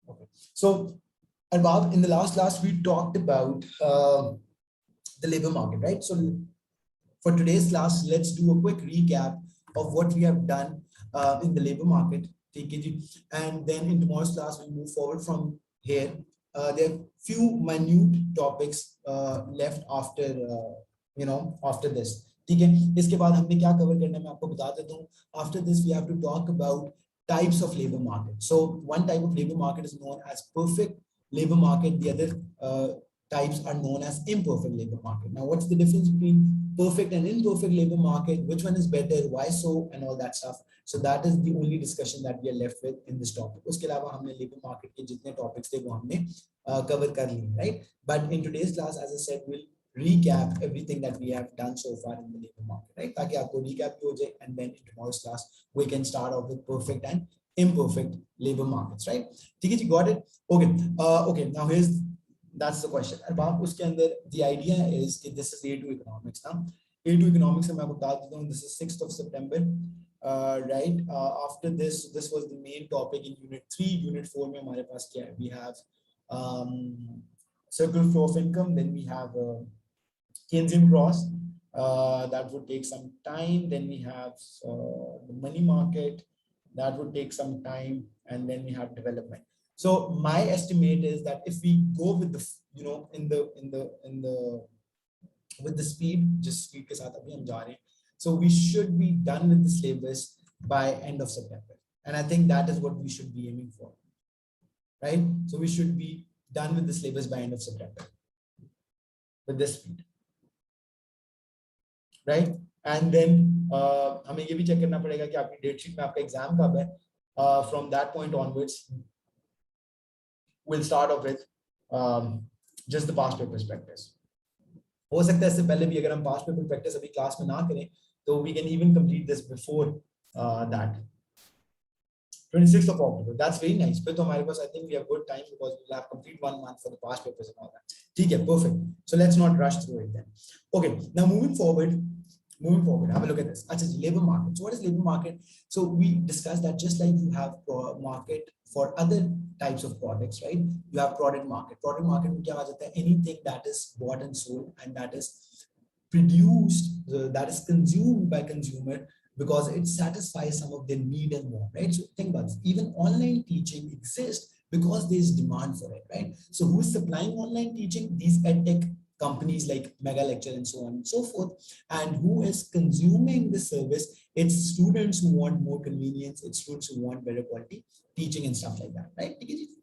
Okay. So, Arbab, in the last class, we talked about the labor market, right? So, for today's class, let's do a quick recap of what we have done in the labor market, TKG, and then in tomorrow's class, we'll move forward from here. There are few minute topics left after, after this. ठीक है, इसके बाद हमने क्या cover करना है मैं आपको बता देता हूँ. After this, we have to talk about types of labor market. So one type of labor market is known as perfect labor market. The other types are known as imperfect labor market. Now, what's the difference between perfect and imperfect labor market? Which one is better? Why so? And all that stuff. So that is the only discussion that we are left with in this topic. उसके अलावा हमने labor market के जितने topics थे वो हमने cover कर लिए, right? But in today's class, as I said, we'll recap everything that we have done so far in the labor market, right? ताकि आपको recap भी हो जाए, and then in tomorrow's class we can start off with perfect and imperfect labor markets, right? ठीक है जी, got it? Okay. Okay. Now that's the question. About उसके अंदर the idea is that this is A2 economics now. A2 economics मैं आपको बता देता हूँ. This is 6th of September. Right. After this was the main topic in Unit 3. Unit 4 में हमारे पास क्या है? We have circular flow of income. Then we have Keynesian cross. That would take some time. Then we have the money market. That would take some time. And then we have development. So my estimate is that if we go with the, with the speed, just speed के साथ अभी हम जा रहे हैं. So we should be done with the syllabus by end of September. And I think that is what we should be aiming for, right? So we should be done with the syllabus by end of September with this speed, right? And then हमें ये भी check करना पड़ेगा कि आपकी date sheet में आपका exam कब है. From that point onwards, we'll start off with just the past papers practice. हो सकता है इससे पहले भी अगर हम past paper practice अभी class में ना करें, तो we can even complete this before that. 26th of October. That's very nice. फिर तो हमारे पास I think we have good time because we'll have complete 1 month for the past papers and all that. ठीक है, perfect. So let's not rush through it then. Okay, now moving forward, have a look at this. Achha, labor market. So what is labor market? So we discussed that just like you have market for other types of products, right? You have product market. Product market में क्या आ जाता है? Anything that is bought and sold and that is produced, that is consumed by consumer because it satisfies some of their need and want, right? So think about this. Even online teaching exists because there is demand for it, right? So who is supplying online teaching? These edtech companies like Mega Lecture and so on and so forth. And who is consuming the service? It's students who want more convenience. It's students who want better quality teaching and stuff like that, right?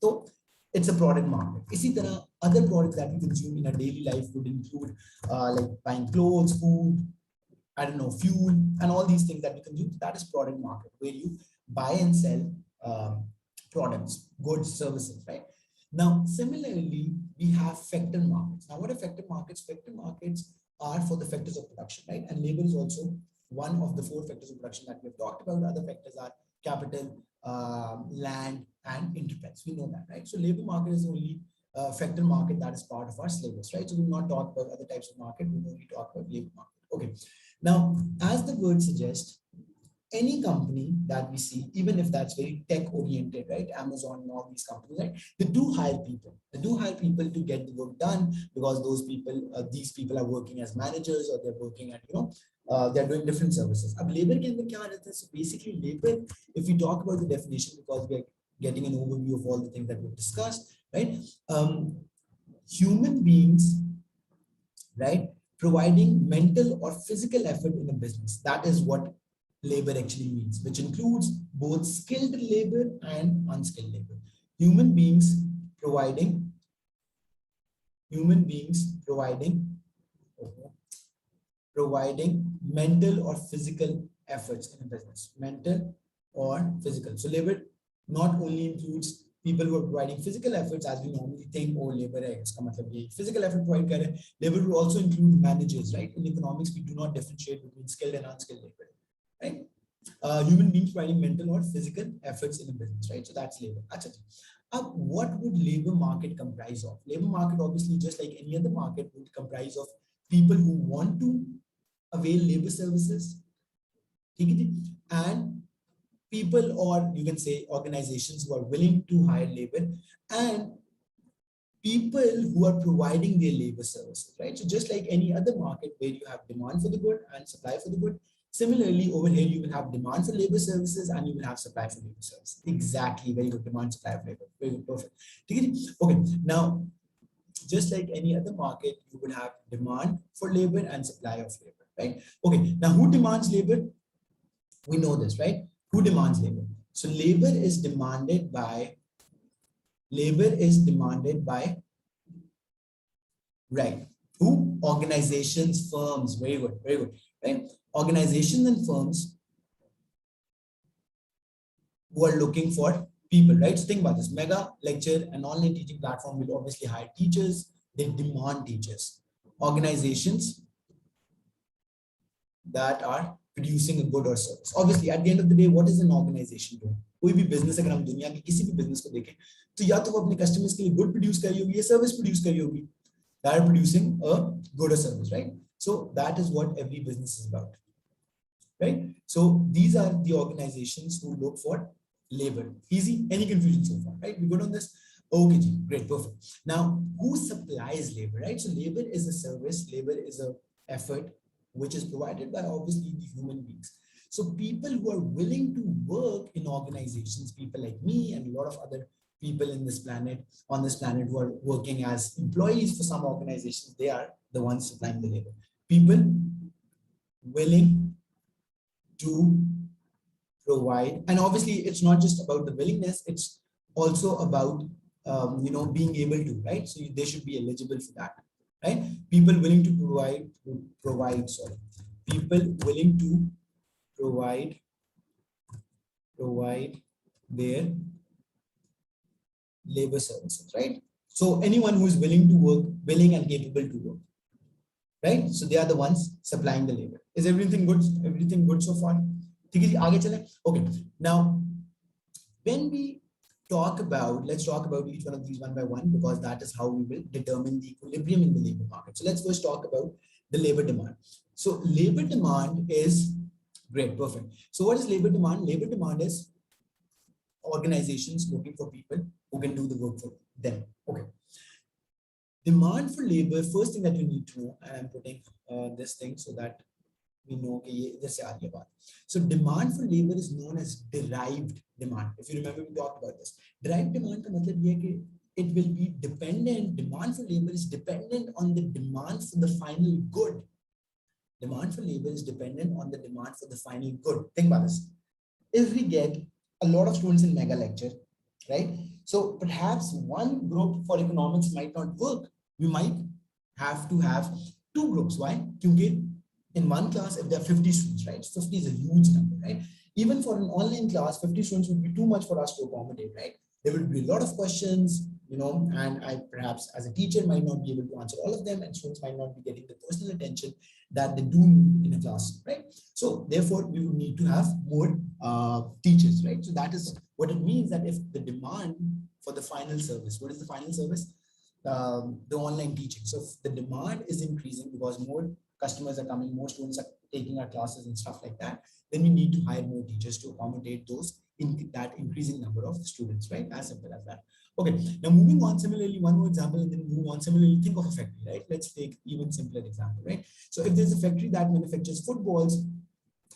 So it's a product market. इसी तरह other products that we consume in our daily life would include like buying clothes, food, I don't know, fuel, and all these things that we consume. That is product market, where you buy and sell products, goods, services, right? Now, similarly, we have factor markets. Now, what are factor markets? Factor markets are for the factors of production, right? And labor is also one of the 4 factors of production that we've talked about. Other factors are capital, land, and enterprise. We know that, right? So labor market is the only factor market that is part of our syllabus, right? So we will not talk about other types of market. We only talk about labor market. Okay. Now, as the word suggests, any company that we see, even if that's very tech oriented, right? Amazon and all these companies, right? They do hire people. They do hire people to get the work done because those people, these people are working as managers or they're working at, they're doing different services. Ab labor ke andar kya aa jata hai? So basically labor, if we talk about the definition, because we are getting an overview of all the things that we've discussed, right? Human beings, right? Providing mental or physical effort in a business. That is what labor actually means, which includes both skilled labor and unskilled labor. Human beings providing mental or physical efforts in a business. Mental or physical. So labor not only includes people who are providing physical efforts as we normally think, oh, labor hai, iska matlab ye physical effort provide kar rahe. Labor will also include managers, right? In economics, we do not differentiate between skilled and unskilled labor, right? Human beings providing mental or physical efforts in a business, right? So that's labor. Achha. What would labor market comprise of? Labor market, obviously, just like any other market, would comprise of people who want to avail labor services and people, or you can say organizations who are willing to hire labor, and people who are providing their labor services, right? So just like any other market where you have demand for the good and supply for the good, similarly over here you will have demand for labor services and you will have supply for labor services. Exactly, very good. Demand, supply of labor, very good, perfect. Okay, now just like any other market, you would have demand for labor and supply of labor, right? Okay, now who demands labor? We know this, right? Who demands labor? So labor is demanded by, right? Who? Organizations, firms. Very good, very good, right? Organizations and firms who are looking for people, right? So think about this. Mega lecture and online teaching platform will obviously hire teachers. They demand teachers. Organizations that are producing a good or service. Obviously, at the end of the day, what is an organization doing? कोई भी business अगर हम दुनिया के किसी भी business को देखें, तो या तो वो अपने customers के लिए good produce करी होगी या service produce करी होगी. They are producing a good or service, right? So that is what every business is about, right? So these are the organizations who look for labor. Easy? Any confusion so far, right? We good on this? Okay, great, perfect. Now, who supplies labor, right? So labor is a service, labor is a effort which is provided by obviously the human beings. So people who are willing to work in organizations, people like me and a lot of other people in this planet, on this planet who are working as employees for some organizations, they are the ones supplying the labor. People willing to provide, and obviously it's not just about the willingness, it's also about being able to, right? So they should be eligible for that, right? People willing to people willing to provide their labor services, right? So anyone who is willing to work, willing and capable to work, right? So they are the ones supplying the labor. Is everything good? Everything good so far? Okay. Now, when we talk about, let's talk about each one of these one by one, because that is how we will determine the equilibrium in the labor market. So let's first talk about the labor demand. So labor demand is great, perfect. So what is labor demand? Labor demand is organizations looking for people who can do the work for them. Okay. Demand for labor, first thing that you need to know, and I'm putting this thing so that we know this. So demand for labor is known as derived demand. If you remember, we talked about this. Derived demand ka matlab ye hai ki it will be dependent, demand for labor is dependent on the demand for the final good. Demand for labor is dependent on the demand for the final good. Think about this. If we get a lot of students in mega lecture, right? So perhaps one group for economics might not work. We might have to have two groups. Why? Because in one class, if there are 50 students, right? 50 is a huge number, right? Even for an online class, 50 students would be too much for us to accommodate, right? There would be a lot of questions, and I perhaps as a teacher might not be able to answer all of them, and students might not be getting the personal attention that they do in a class, right? So therefore, we would need to have more teachers, right? So that is what it means, that if the demand for the final service, what is the final service? The online teaching. So if the demand is increasing because more customers are coming, more students are taking our classes and stuff like that, then we need to hire more teachers to accommodate those in that increasing number of students, right? As simple as that. Okay, now moving on, similarly, one more example and then move on. Similarly, think of a factory, right? Let's take even simpler example, right? So if there's a factory that manufactures footballs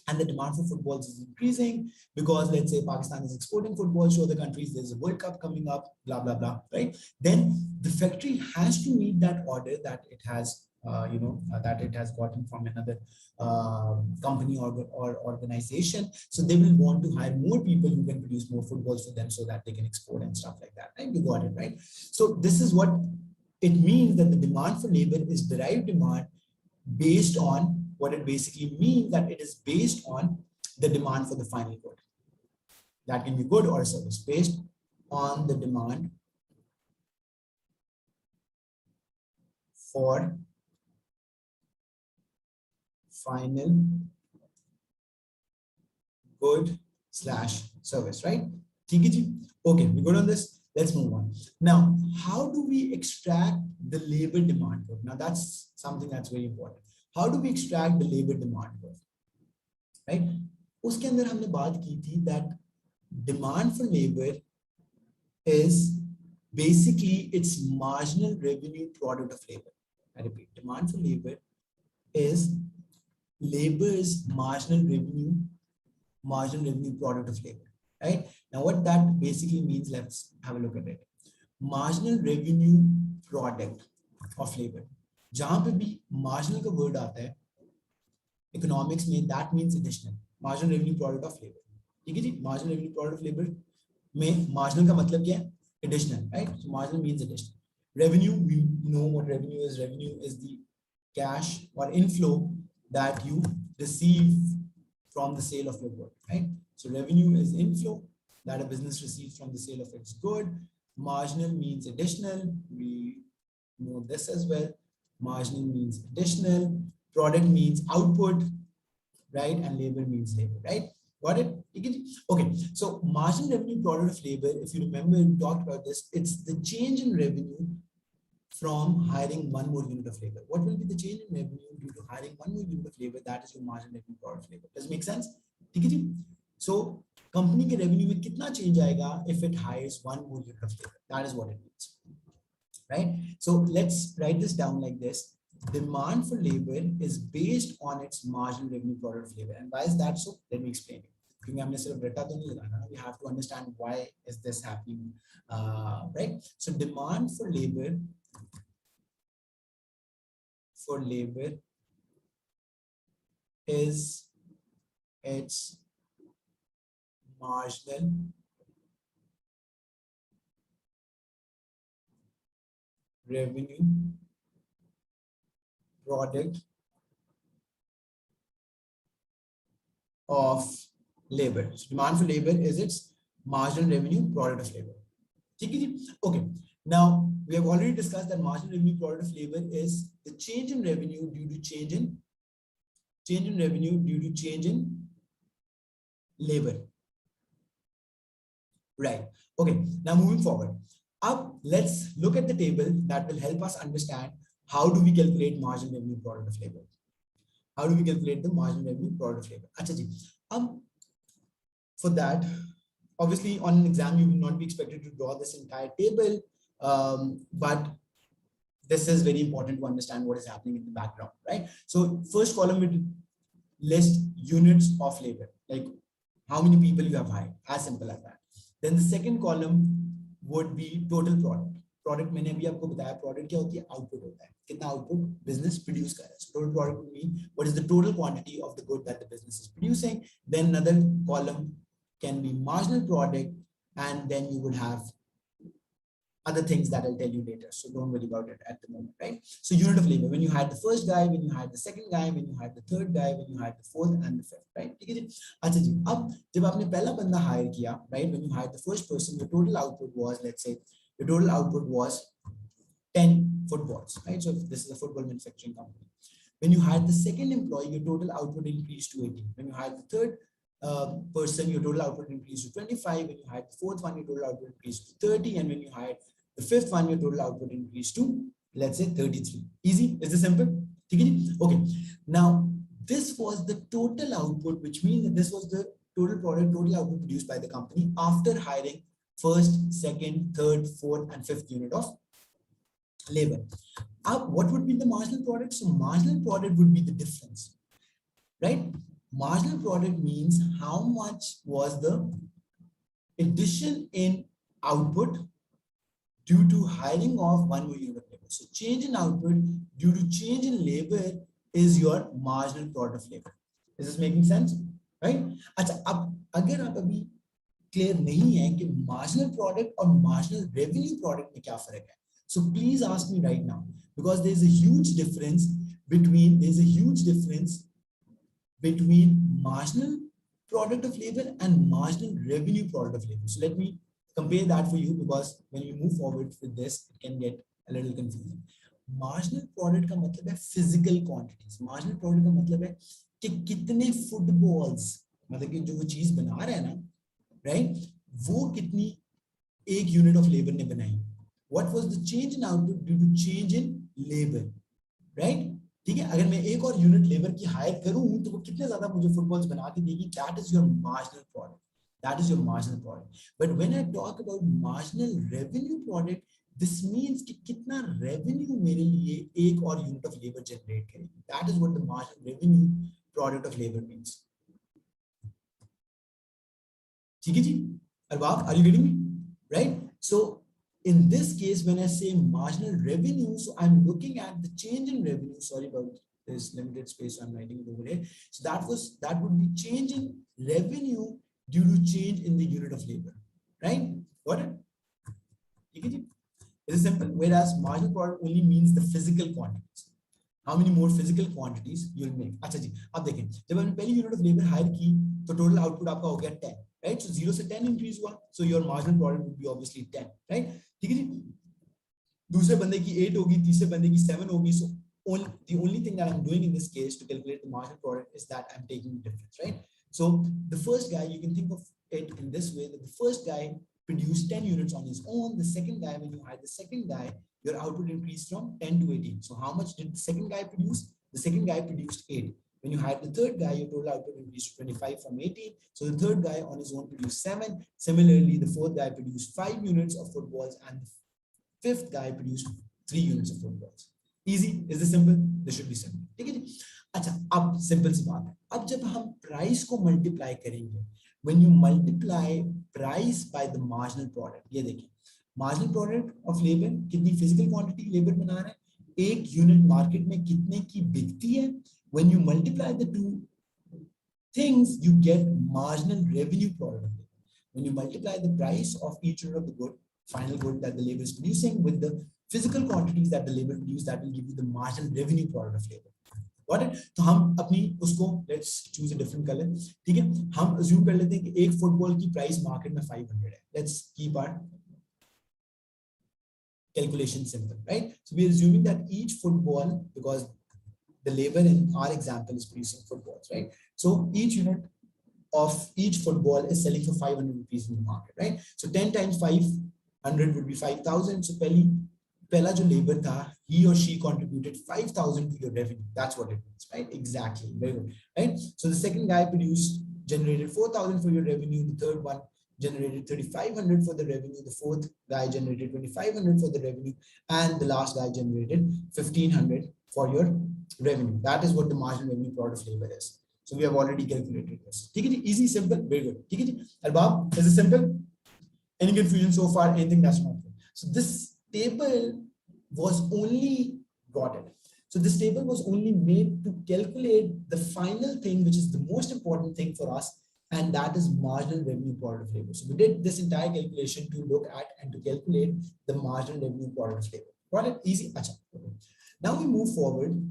and the demand for footballs is increasing because let's say Pakistan is exporting footballs to other countries, there's a World Cup coming up, blah, blah, blah, right? Then the factory has to meet that order that it has that it has gotten from another company or organization. So they will want to hire more people who can produce more footballs for them so that they can export and stuff like that, right? You got it, right? So this is what it means, that the demand for labor is derived demand based on what it basically means, that it is based on the demand for the final good. That can be good or service, based on the demand for final good slash service, right? Okay, we good on this. Let's move on. Now, how do we extract the labor demand curve? Now, that's something that's very important. How do we extract the labor demand curve, right? उसके अंदर हमने बात की थी that demand for labor is basically its marginal revenue product of labor. I repeat, demand for labor is labor's marginal revenue product of labor, right? Now what that basically means, let's have a look at it. Marginal revenue product of labor, जहां पे भी marginal का word आता है economics में, that means additional, marginal revenue product of labor. ठीक है जी, marginal revenue product of labor में marginal का मतलब क्या है? Additional, right? So marginal means additional. Revenue, we know what revenue is. Revenue is the cash or inflow that you receive from the sale of your good, right? So revenue is inflow that a business receives from the sale of its good. Marginal means additional. We know this as well. Marginal means additional. Product means output, right? And labor means labor, right? Got it? Okay, so marginal revenue product of labor, if you remember, we talked about this, it's the change in revenue from hiring one more unit of labor. What will be the change in revenue due to hiring one more unit of labor? That is your marginal revenue product of labor. Does it make sense? So company के revenue में कितना change आएगा if it hires one more unit of labor? That is what it means, right? So let's write this down like this. Demand for labor is based on its marginal revenue product of labor. And why is that so? Let me explain it. क्योंकि हमने सिर्फ रटा तो नहीं लगाना ना, we have to understand why is this happening, right? So demand for labor is its marginal revenue product of labor. So demand for labor is its marginal revenue product of labor. Okay, now we have already discussed that marginal revenue product of labor is the change in revenue due to change in labor, right? Okay, now moving forward, up let's look at the table that will help us understand how do we calculate marginal revenue product of labor. How do we calculate the marginal revenue product of labor? Achha ji, for that, obviously on an exam you will not be expected to draw this entire table, but this is very important to understand what is happening in the background, right? So first column will list units of labor, like how many people you have hired, as simple as that. Then the second column would be total product. Product मैंने अभी आपको बताया, product क्या होती है? Output होता है. कितना output business produce कर रहा है. So total product would mean what is the total quantity of the good that the business is producing. Then another column can be marginal product, and then you would have other things that I'll tell you later. So don't worry about it at the moment, right? So unit of labor, when you had the first guy, when you had the second guy, when you had the third guy, when you had the fourth and the fifth, right? अच्छा जी, अब जब आपने पहला बंदा hire किया, right? When you hired the first person, your total output was, let's say, your total output was 10 footballs, right? So this is a football manufacturing company. When you hired the second employee, your total output increased to 18. When you hired the third person, your total output increased to 25. When you hired the fourth one, your total output increased to 30. And when you hired the fifth one, your total output increased to, let's say, 33. Easy? Is this simple? Okay. Now, this was the total output, which means that this was the total product, total output produced by the company after hiring first, second, third, fourth, and fifth unit of labor. What would be the marginal product? So marginal product would be the difference, right? Marginal product means how much was the addition in output due to hiring of one more unit of labor. So change in output due to change in labor is your marginal product of labor. Is this making sense? Right? अच्छा, अब अगर आप अभी clear नहीं है कि marginal product और marginal revenue product में क्या फर्क है, so please ask me right now, because there's a huge difference between marginal product of labor and marginal revenue product of labor. So let me compare that for you, because when you move forward with this, it can get a little confusing. Marginal product का मतलब है physical quantities. Marginal product का मतलब है कि कितने footballs, मतलब कि जो वो चीज बना रहा है ना, right? वो कितनी एक unit of labor ने बनाई. What was the change in output due to change in labor, right? ठीक है, अगर मैं एक और यूनिट लेबर की हायर करूं तो वो कितने ज्यादा मुझे फुटबॉल्स बना के देगी, that is your marginal product. That is your marginal product. But when I talk about marginal revenue product, this means कि कितना revenue मेरे लिए एक और unit of labor generate करेगी. That is what the marginal revenue product of labor means. ठीक है जी? Arbab, are you getting me? Right? So in this case, when I say marginal revenue, so I'm looking at the change in revenue. Sorry about this limited space, so I'm writing it over here. So that would be change in revenue due to change in the unit of labor. Right? Got it? It is simple. Whereas marginal product only means the physical quantities. How many more physical quantities you'll make. अच्छा जी, अब देखें, जब हमने पहली unit of labor hire की, तो total output आपका हो गया 10, right? So 0 से 10 increase हुआ, so your marginal product would be obviously 10, right? ठीक है जी? दूसरे बंदे की 8 होगी, तीसरे बंदे की 7 होगी, so the only thing that I'm doing in this case to calculate the marginal product is that I'm taking the difference, right? So the first guy, you can think of it in this way, that the first guy produced 10 units on his own. The second guy, when you hire the second guy, your output increased from 10 to 18. So how much did the second guy produce? The second guy produced 8. When you hired the third guy, your total output increased to 25 from 18. So the third guy on his own produced 7. Similarly, the fourth guy produced 5 units of footballs and the fifth guy produced 3 units of footballs. Easy? Is this simple? This should be simple. ठीक है जी? अच्छा, अब simple सी बात है. अब जब हम price को मल्टीप्लाई करेंगे, when you multiply price by the marginal product, ये देखिए, marginal product of labor कितनी physical quantity labor बना रहा है, एक यूनिट मार्केट में कितने की बिकती है. When you multiply the two things, you get marginal revenue product. When you multiply the price of each unit of the good, final good that the labor is producing with the physical quantities that the labor produce, that will give you the marginal revenue product of labor. Got it? तो हम अपनी उसको let's choose a different color. ठीक है? हम assume कर लेते हैं कि एक फुटबॉल की प्राइस मार्केट में 500 है. Let's keep our calculation simple, right? So we are assuming that each football, because the labor in our example is producing footballs, right? So each unit of each football is selling for 500 rupees in the market, right? So 10 times 500 would be 5,000. So pehla jo labor tha, he or she contributed 5,000 to your revenue. That's what it means, right? Exactly. Very good, right? So the second guy generated 4,000 for your revenue. The third one generated 3,500 for the revenue. The fourth guy generated 2,500 for the revenue. And the last guy generated 1,500 for your revenue. That is what the marginal revenue product of labor is. So we have already calculated this. Easy, simple, very good. Albab, is it simple? Any confusion so far? Anything that's not good? So this table was only got it. So this table was only made to calculate the final thing, which is the most important thing for us, and that is marginal revenue product of labor. So we did this entire calculation to look at and to calculate the marginal revenue product of labor. Got it? Easy. Achha. Now we move forward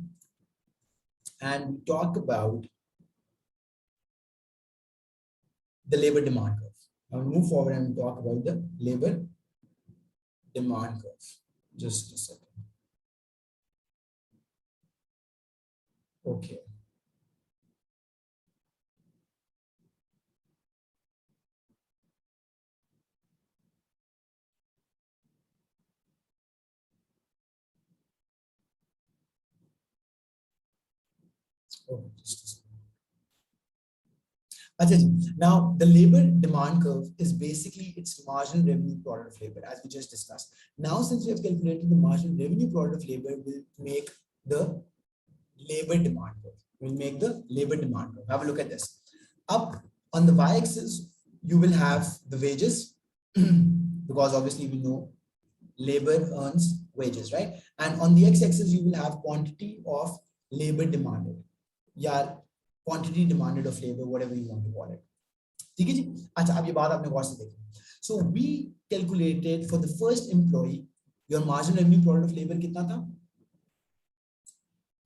and we talk about the labor demand curve. Now we move forward and talk about the labor demand curve. Just a second. Okay. Oh, just a second. Now, the labor demand curve is basically its marginal revenue product of labor, as we just discussed. Now, since we have calculated the marginal revenue product of labor, we'll make the labor demand curve. We'll make the labor demand curve. Have a look at this. Up on the y-axis, you will have the wages, because obviously we know labor earns wages, right? And on the x-axis, you will have quantity of labor demanded. Yeah. Quantity demanded of labor, whatever you want to call it. ठीक है जी? अच्छा, अब ये बात आपने गौर से देखी. So we calculated for the first employee, your marginal revenue product of labor कितना था?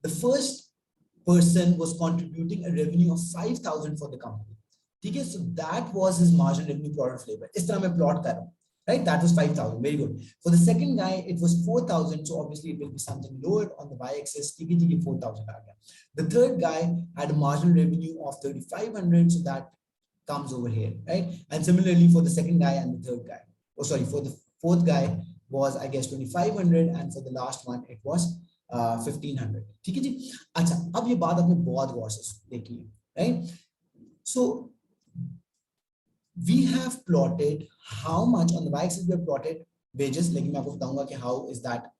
The first person was contributing a revenue of 5,000 for the company. ठीक है? So that was his marginal revenue product of labor. इस तरह मैं plot कर रहा हूँ. Right, that was 5,000. Very good. For the second guy, it was 4,000. So obviously it will be something lower on the y-axis. 4,000. The third guy had a marginal revenue of 3,500. So that comes over here, right? And similarly for the second guy and the third guy. Oh, sorry, for the fourth guy was, I guess, 2,500. And for the last one, it was 1,500. ठीक है जी? अच्छा, अब ये बात आपने बहुत गौर से देखी है, right? So we have plotted how much on the y-axis we have plotted wages. लेकिन मैं आपको बताऊंगा कि how is that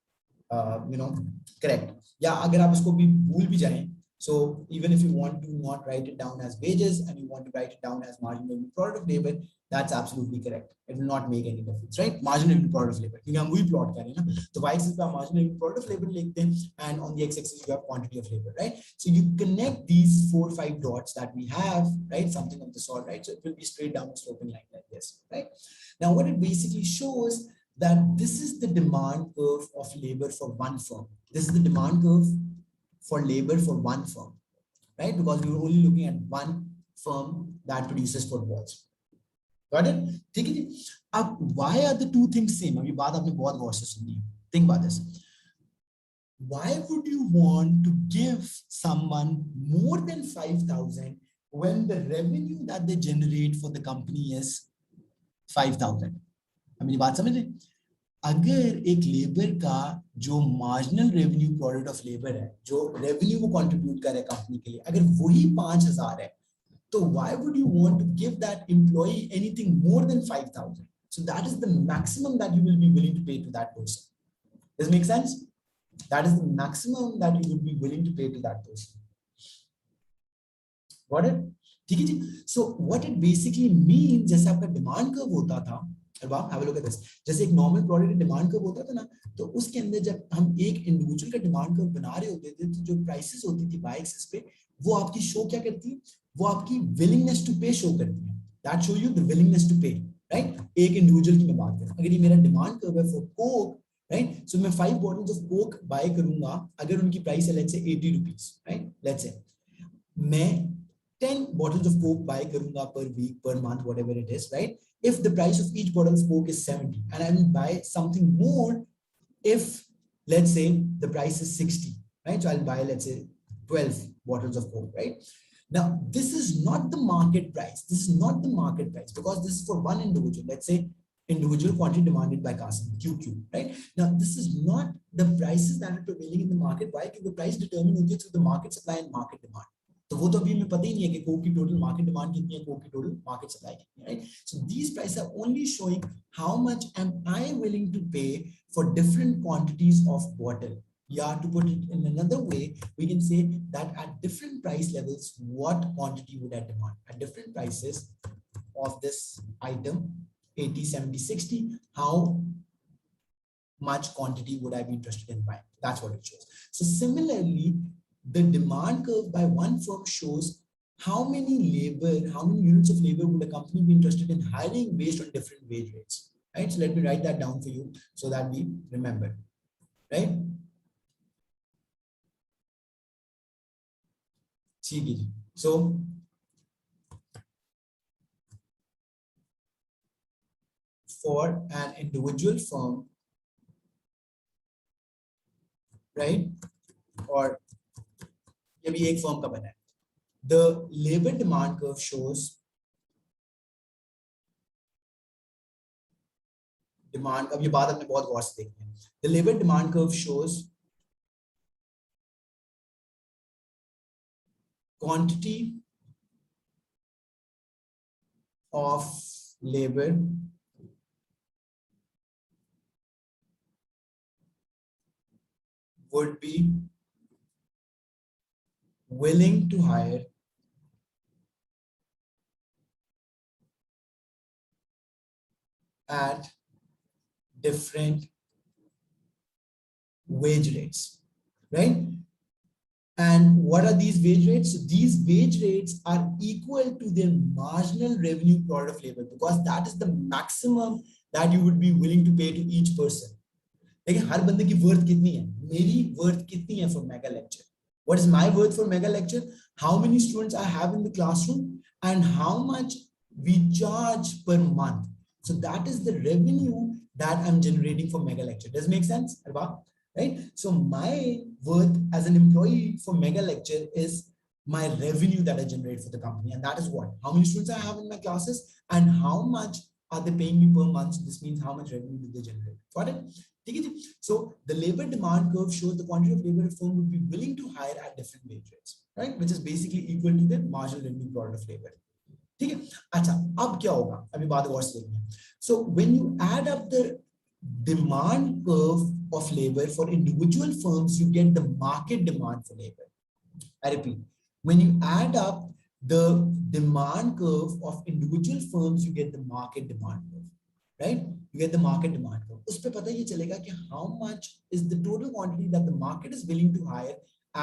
correct. या अगर आप इसको भी भूल भी जाएं, so even if you want to not write it down as wages and you want to write it down as marginal product of labor, that's absolutely correct. It will not make any difference, right? Marginal product of labor, क्योंकि हम वही plot कर रहे हैं ना, तो y-axis पे आप marginal product of labor लिखते हैं and on the x-axis you have quantity of labor, right? So you connect these 4-5 dots that we have, right? Something of the sort, right? So it will be straight down sloping line like this, right? Now what it basically shows that this is the demand curve of labor for one firm. This is the demand curve for labor for one firm, right? Because we were only looking at one firm that produces footballs. Got it? ठीक है जी. अब why are the two things same? अभी बात आपने बहुत गौर से सुनी. Think about this. Why would you want to give someone more than 5,000 when the revenue that they generate for the company is 5,000? मेरी बात समझ रहे? अगर एक लेबर का जो marginal revenue product of labour है, जो रेवेन्यू को कंट्रीब्यूट कर रहा है कंपनी के लिए, अगर वही 5,000 है, तो why would you want to give that employee anything more than 5,000? So that is the maximum that you will be willing to pay to that person. Does it make sense? That is the maximum that you would be willing to pay to that person. Got it? ठीक है जी. So what it basically means, जैसे आपका demand curve होता था, have a look at this. जैसे एक normal product demand curve होता था ना, तो उसके अंदर जब हम एक इंडिविजुअल का डिमांड कर्व बना रहे होते थे, तो जो प्राइसेस होती थी बाय एक्सिस पे, वो आपकी शो क्या करती है? वो आपकी विलिंगनेस टू पे शो करती है. That show you the willingness to pay, right? एक इंडिविजुअल की मैं बात करूं, अगर ये मेरा डिमांड कर्व है फॉर कोक, राइट? सो मैं 5 बॉटल्स ऑफ कोक बाय करूंगा, अगर उनकी प्राइस है let's say 80 rupees, right? Let's say मैं 10 bottles of coke buy karunga per week, per month, whatever it is, right? If the price of each bottle of coke is 70 and I will buy something more if let's say the price is 60, right? So I'll buy let's say 12 bottles of coke, right? Now this is not the market price. This is not the market price because this is for one individual. Let's say individual quantity demanded by Qasim, QQ, right? Now this is not the prices that are prevailing in the market. Why? Because the price determined through the market supply and market demand. तो वो तो अभी हमें पता ही नहीं है कि Coke की टोटल मार्केट डिमांड कितनी है, कोक की टोटल मार्केट सप्लाई कितनी है, right? So these prices are only showing how much am I willing to pay for different quantities of bottle. Yeah, to put it in another way, we can say that at different price levels, what quantity would I demand? At different prices of this item, 80, 70, 60, how much quantity would I be interested in buying? That's what it shows. So similarly, the demand curve by one firm shows how many units of labor would a company be interested in hiring based on different wage rates, right? So let me write that down for you so that we remember, right? So for an individual firm, right, or ये भी एक firm का बना है, the labor demand curve shows demand. अब ये बात आपने बहुत गौर से देखी है. The labor demand curve shows quantity of labor would be willing to hire at different wage rates, right? And what are these wage rates? So these wage rates are equal to their marginal revenue product of labor, because that is the maximum that you would be willing to pay to each person. लेकिन हर बंदे की worth कितनी है? मेरी worth कितनी है for mega lecture? What is my worth for mega lecture? How many students I have in the classroom and how much we charge per month. So that is the revenue that I'm generating for mega lecture. Does it make sense? Right? So my worth as an employee for mega lecture is my revenue that I generate for the company. And that is what? How many students I have in my classes and how much are they paying me per month? So this means how much revenue do they generate. Got it? So the labor demand curve shows the quantity of labor a firm would be willing to hire at different wage rates, right? Which is basically equal to the marginal revenue product of labor. ठीक है। अच्छा, अब क्या होगा, अभी बात गौर से देखनी है। So when you add up the demand curve of labour for individual firms, you get the market demand for labour. I repeat, when you add up the demand curve of individual firms, you get the market demand curve, right? You get the market demand curve. उस पे पता ये चलेगा कि how much is the total quantity that the market is willing to hire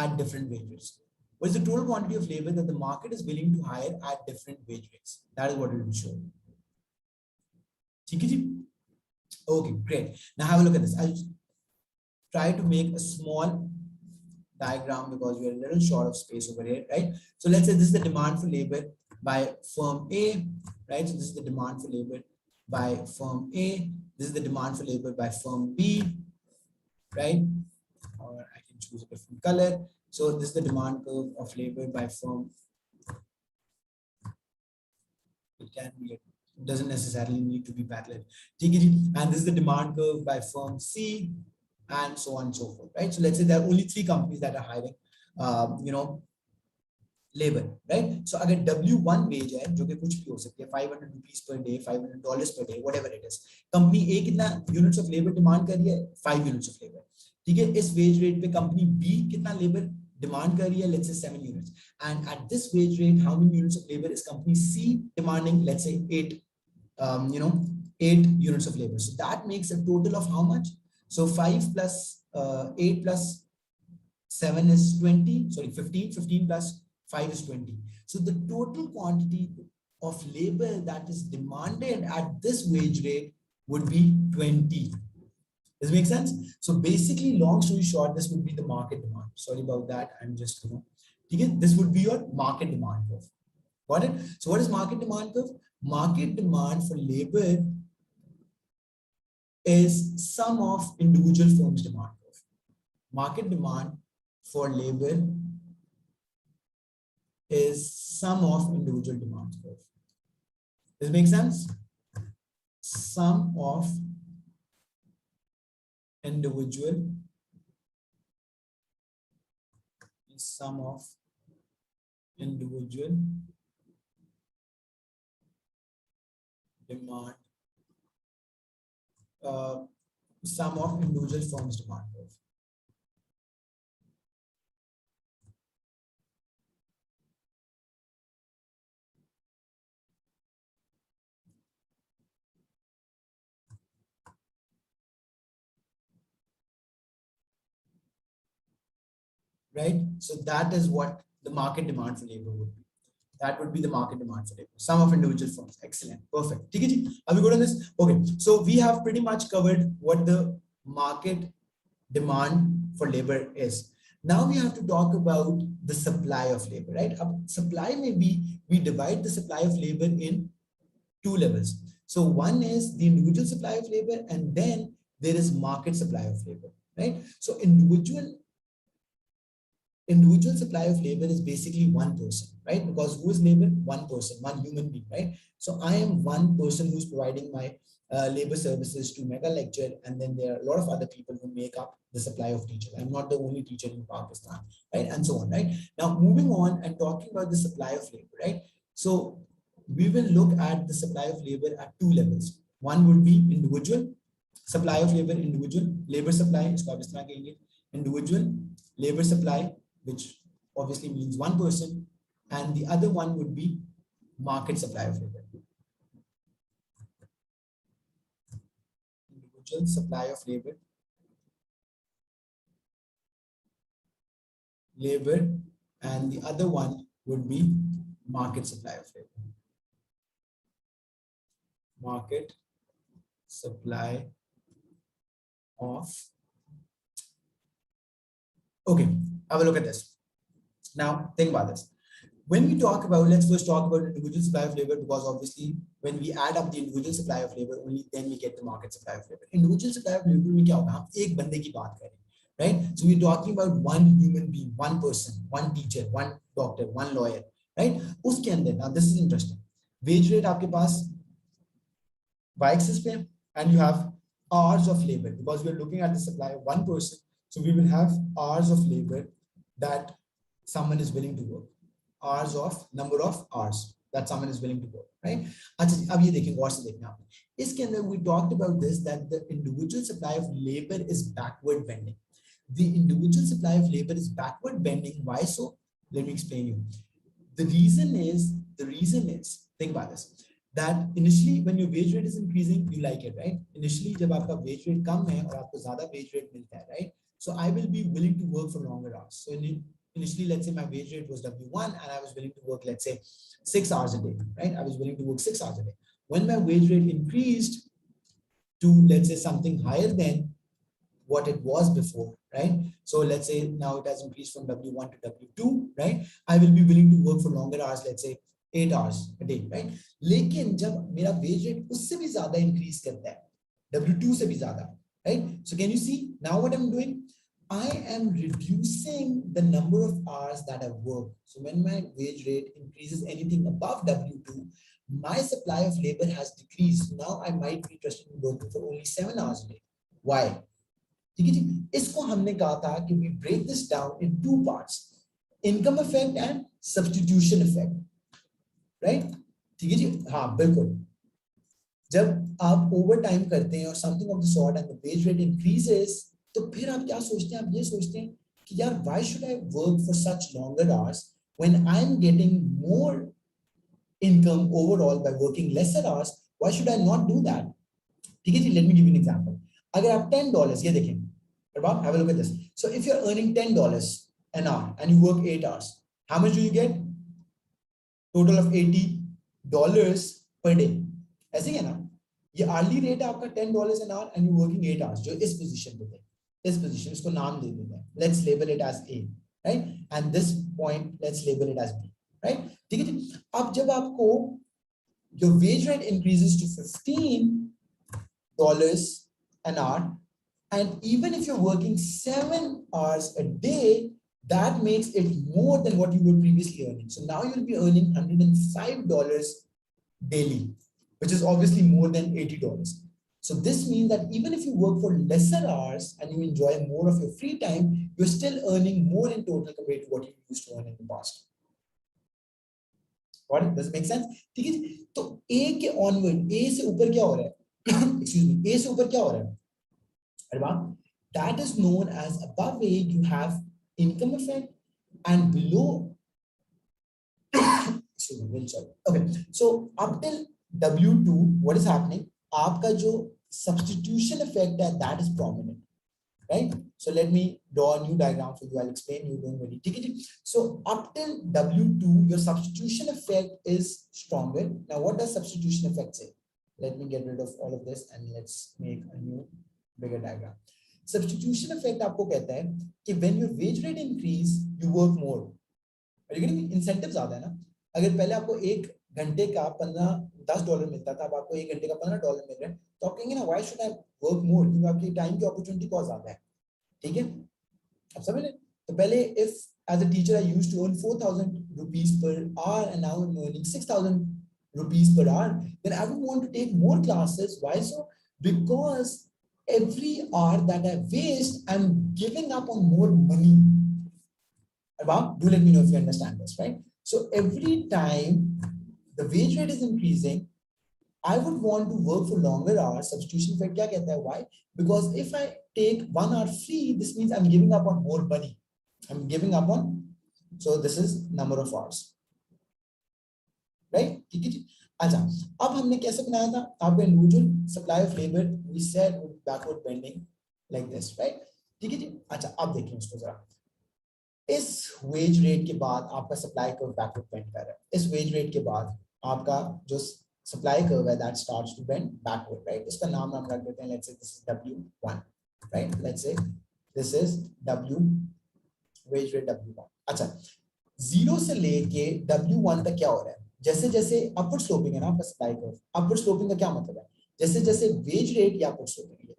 at different wage rates. What is the total quantity of labor that the market is willing to hire at different wage rates? That is what it will show. ठीक है जी? Okay, great. Now have a look at this. I'll try to make a small diagram because we are a little short of space over here, right? So let's say this is the demand for labor by firm A, right? So this is the demand for labor by firm A. This is the demand for labor by firm B, right? Or I can choose a different color. So this is the demand curve of labor by firm. It can be, it doesn't necessarily need to be parallel. And this is the demand curve by firm C, and so on and so forth, right? So let's say there are only 3 companies that are hiring, labor, right? So अगर W1 wage है, जो कि कुछ भी हो सकती है, $500 per day, $500 per day, whatever it is. Company A कितना units of labor demand कर रही है? 5 units of labor. ठीक है, इस wage rate पे कंपनी B कितना labor demand कर रही है? Let's say 7 units. And at this wage rate, how many units of labor is company C demanding? Let's say 8, 8 units of labor. So that makes a total of how much? So 5 plus 8 plus 7 is 20, sorry, 15, 15 plus 5 is 20. So the total quantity of labor that is demanded at this wage rate would be 20. Does it make sense? So basically, long story short, this would be the market demand. Sorry about that. I'm just, this would be your market demand curve. Got it? So what is market demand curve? Market demand for labor is sum of individual firms' demand curve. Market demand for labor is sum of individual demand curve. Does it make sense? Sum of individual is sum of individual demand, sum of individual firms' demand curve. Right? So that is what the market demand for labor would be. That would be the market demand for labor. Sum of individual firms. Excellent. Perfect. Are we good on this? Okay. So we have pretty much covered what the market demand for labor is. Now we have to talk about the supply of labor, right? Supply may be, we divide the supply of labor in 2 levels. So one is the individual supply of labor, and then there is market supply of labor, right? So individual supply of labor is basically one person, right? Because who is labor? One person, one human being, right? So I am one person who's providing my labor services to Mega Lecture, and then there are a lot of other people who make up the supply of teachers. I'm not the only teacher in Pakistan, right? And so on, right? Now moving on and talking about the supply of labor, right? So we will look at the supply of labor at 2 levels. One would be individual supply of labor, individual labor supply, individual labor supply, which obviously means one person, and the other one would be market supply of labor. Individual supply of labor, and the other one would be market supply of labor. Market supply of. Okay, have a look at this. Now think about this. When we talk about, let's first talk about individual supply of labor, because obviously when we add up the individual supply of labor, only then we get the market supply of labor. Individual supply of labor में क्या होगा? हम एक बंदे की बात करें, right? So we're talking about one human being, one person, one teacher, one doctor, one lawyer, right? उसके अंदर, now this is interesting. Wage rate आपके पास y-axis पे, and you have hours of labor, because we're looking at the supply of one person. So we will have hours of labor that someone is willing to work. Hours of, number of hours, that someone is willing to work, right? अच्छा जी, अब ये देखें, गौर से देखना आपने, इसके अंदर we talked about this that the individual supply of labor is backward bending. The individual supply of labor is backward bending. Why so? Let me explain you. The reason is, think about this, that initially when your wage rate is increasing, you like it, right? Initially जब आपका wage rate कम है और आपको ज़्यादा wage rate मिलता है, right? So I will be willing to work for longer hours. So initially, let's say my wage rate was W1 and I was willing to work, let's say 6 hours a day, right? I was willing to work 6 hours a day. When my wage rate increased to, let's say, something higher than what it was before, right? So let's say now it has increased from W1 to W2, right? I will be willing to work for longer hours, let's say 8 hours a day, right? लेकिन जब मेरा wage rate उससे भी ज़्यादा increase करता है, W2 से भी ज़्यादा, right? So can you see now what I'm doing? I am reducing the number of hours that I work. So when my wage rate increases anything above W2, my supply of labor has decreased. Now I might be interested in working for only 7 hours a day. Why? ठीक है जी, इसको हमने कहा था कि we break this down in two parts, income effect and substitution effect, right? ठीक है जी, हाँ बिल्कुल, जब आप ओवर टाइम करते हैं और something of the sort and the wage rate increases, तो फिर आप क्या सोचते हैं? आप ये सोचते हैं कि यार why should I work for such longer hours when I am getting more income overall by working lesser hours, why should I not do that? ठीक है जी, let me give you an example. अगर आप $10, ये देखें, Arbab, have a look at this. So if you're earning $10 an hour and you work 8 hours, how much do you get? Total of $80 per day. ऐसे ही है ना? ये hourly rate है आपका $10 an hour and you're working 8 hours, जो इस position पे थे, इस position, इसको नाम दे देते हैं. Let's label it as A, right? And this point, let's label it as B, right? ठीक है जी? अब जब आपको your wage rate increases to $15 an hour, and even if you're working 7 hours a day, that makes it more than what you were previously earning. So now you'll be earning $105 daily, which is obviously more than $80. So this means that even if you work for lesser hours and you enjoy more of your free time, you're still earning more in total compared to what you used to earn in the past. What? Does it make sense? ठीक है, तो A के onward, A से ऊपर क्या हो रहा है? Excuse me, A से ऊपर क्या हो रहा है? That is known as above A you have income effect and below okay, so up till W2 what is happening? आपका जो substitution effect है, that is prominent, right? So let me draw a new diagram for you. I'll explain you, don't worry. So up till W2 your substitution effect is stronger. Now what does substitution effect say? Let me get rid of all of this and let's make a new bigger diagram. Substitution effect आपको कहता है कि when your wage rate increase, you work more. Are you getting incentives ज़्यादा है ना? अगर पहले आपको 1 घंटे का $10 मिलता था, अब आपको 1 घंटे का $15 मिल रहा है, तो आप कहेंगे ना why should I work more? क्योंकि आपकी टाइम की अपॉर्चुनिटी बहुत ज़्यादा है. ठीक है, आप समझ रहे? तो पहले if as a teacher I used to earn 4,000 rupees per hour and now I'm earning 6,000 rupees per hour, then I would want to take more classes. Why so? Because every hour that I waste, I'm giving up on more money. Abang, do let me know if you understand this, right? So every time the wage rate is increasing, I would want to work for longer hours. Substitution effect क्या कहता है? Why? Because if I take 1 hour free, this means I'm giving up on more money. I'm giving up on, so this is number of hours, right? ठीक है जी. अच्छा, अब हमने कैसे बनाया था? आपका individual supply of labor we said with backward bending like this, right? ठीक है जी. अच्छा, अब देखिए इसको जरा. इस wage rate के बाद आपका supply curve backward bend कर रहा है. इस wage rate के बाद आपका जो supply curve है that starts to bend backward, right? इसका नाम हम रख देते हैं. Let's say this is W1, right? Let's say this is W wage rate W1. अच्छा, 0 से लेके W1 तक क्या हो रहा है? जैसे जैसे अपवर्ड स्लोपिंग है ना आपका सप्लाई कर्व. अपवर्ड स्लोपिंग का क्या मतलब है? जैसे जैसे वेज रेट या अपवर्ड स्लोपिंग है,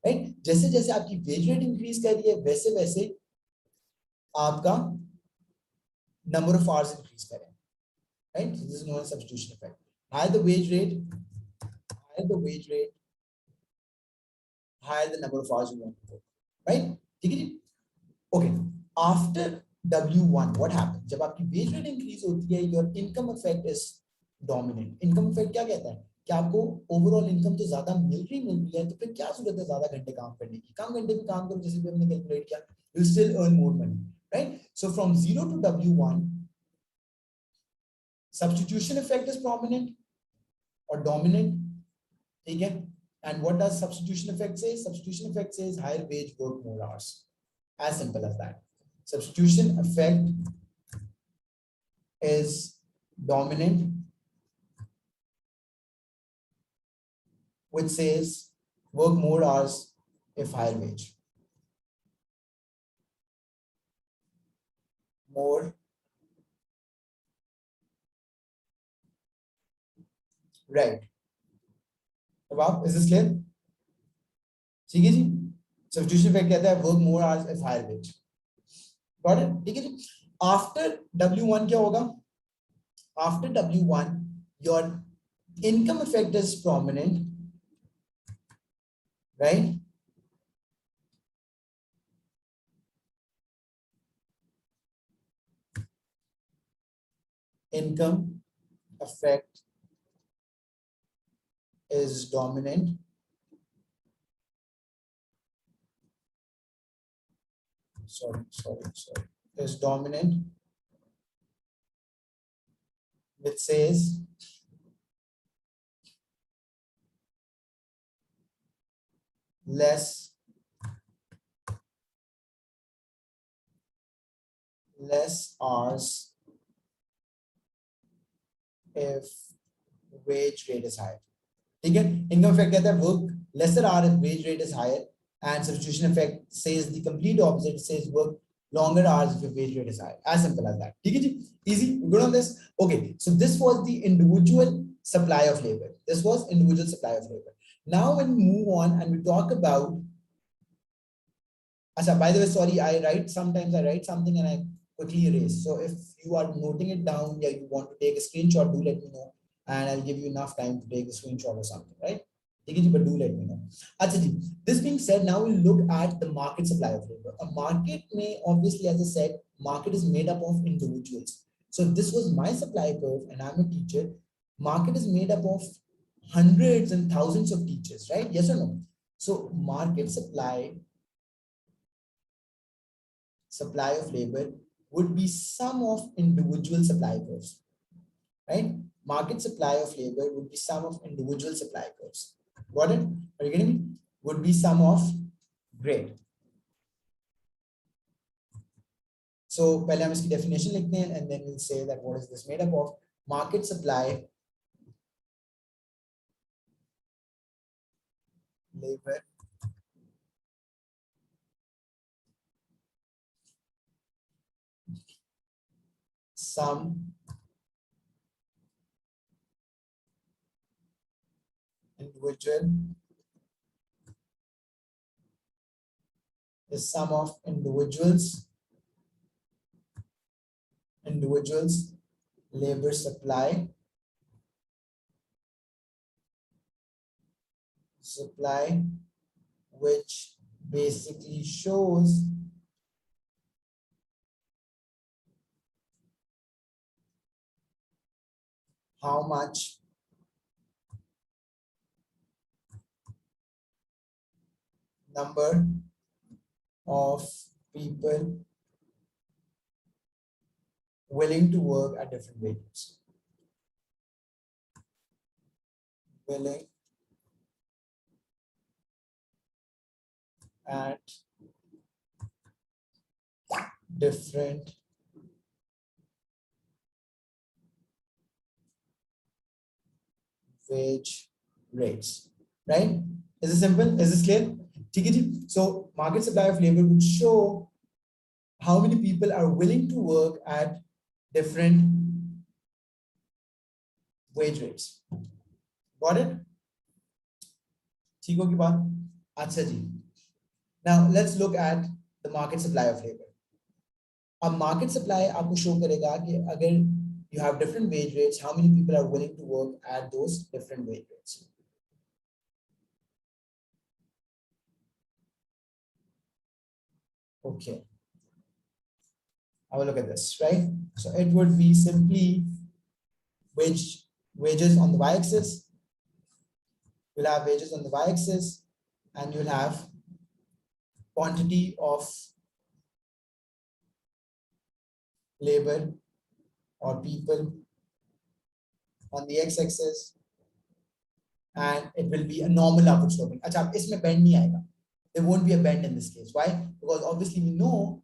राइट? जैसे जैसे आपकी वेज रेट इंक्रीज कर रही है, वैसे वैसे आपका नंबर ऑफ आवर्स इंक्रीज कर रहे हैं, right? This is known as substitution effect. Higher the wage rate, higher the number of hours you want to work, right? ठीक है जी. Okay, after W1, what happens? जब आपकी wage rate increase होती है, your income effect is dominant. Income effect क्या कहता है कि आपको overall income तो ज्यादा मिल रही है, तो फिर क्या जरूरत है ज्यादा घंटे काम करने की? कम घंटे में काम करो, जैसे भी हमने कैलकुलेट किया, you'll still earn more money, right? So from 0 to W1, substitution effect is prominent or dominant, ठीक है? And what does substitution effect say? Substitution effect says higher wage, work more hours. As simple as that. Substitution effect is dominant, which says work more hours if higher wage. More. Right. अब आप, is this clear? ठीक है जी. Substitution effect कहता है work more hours if higher wage. Got it? ठीक है जी. After W1 क्या होगा? After W1, your income effect is prominent, right? Income effect is dominant. Sorry. Is dominant, which says less hours if wage rate is higher. ठीक है? Income effect कहता है work lesser hour if wage rate is higher, and substitution effect says the complete opposite. It says work longer hours if wage rate is higher. As simple as that. ठीक है जी? Easy. Good on this. Okay. So this was the individual supply of labor. This was individual supply of labor. Now when we move on and we talk about, by the way, sorry, sometimes I write something and I quickly erase. So if you are noting it down, yeah, you want to take a screenshot, do let me know, and I'll give you enough time to take a screenshot or something, right? But do let me know. This being said, now we'll look at the market supply of labor. A market may, obviously, as I said, market is made up of individuals. So this was my supply curve, and I'm a teacher. Market is made up of hundreds and thousands of teachers, right? Yes or no? So market supply of labor would be sum of individual supply curves, right? Market supply of labor would be sum of individual supply curves. Got it? Are you getting me? Would be sum of, great. So पहले हम इसकी definition लिखते हैं, and then we'll say that what is this made up of? Market supply labor sum individual is sum of individuals labor supply which basically shows how much number of people willing to work at different wages. Willing at different wage rates, right? Is it simple? Is this clear? So market supply of labor would show how many people are willing to work at different wage rates. Got it? ठीक होगी बात? अच्छा जी. Now let's look at the market supply of labor. A market supply आपको show करेगा कि अगर you have different wage rates, how many people are willing to work at those different wage rates. Okay. Have a look at this, right? So it would be simply wages on the y-axis. You'll have wages on the y-axis, and you'll have quantity of labor or people on the x-axis, and it will be a normal upward sloping. अच्छा, इसमें bend नहीं आएगा. There won't be a bend in this case. Why? Because obviously we know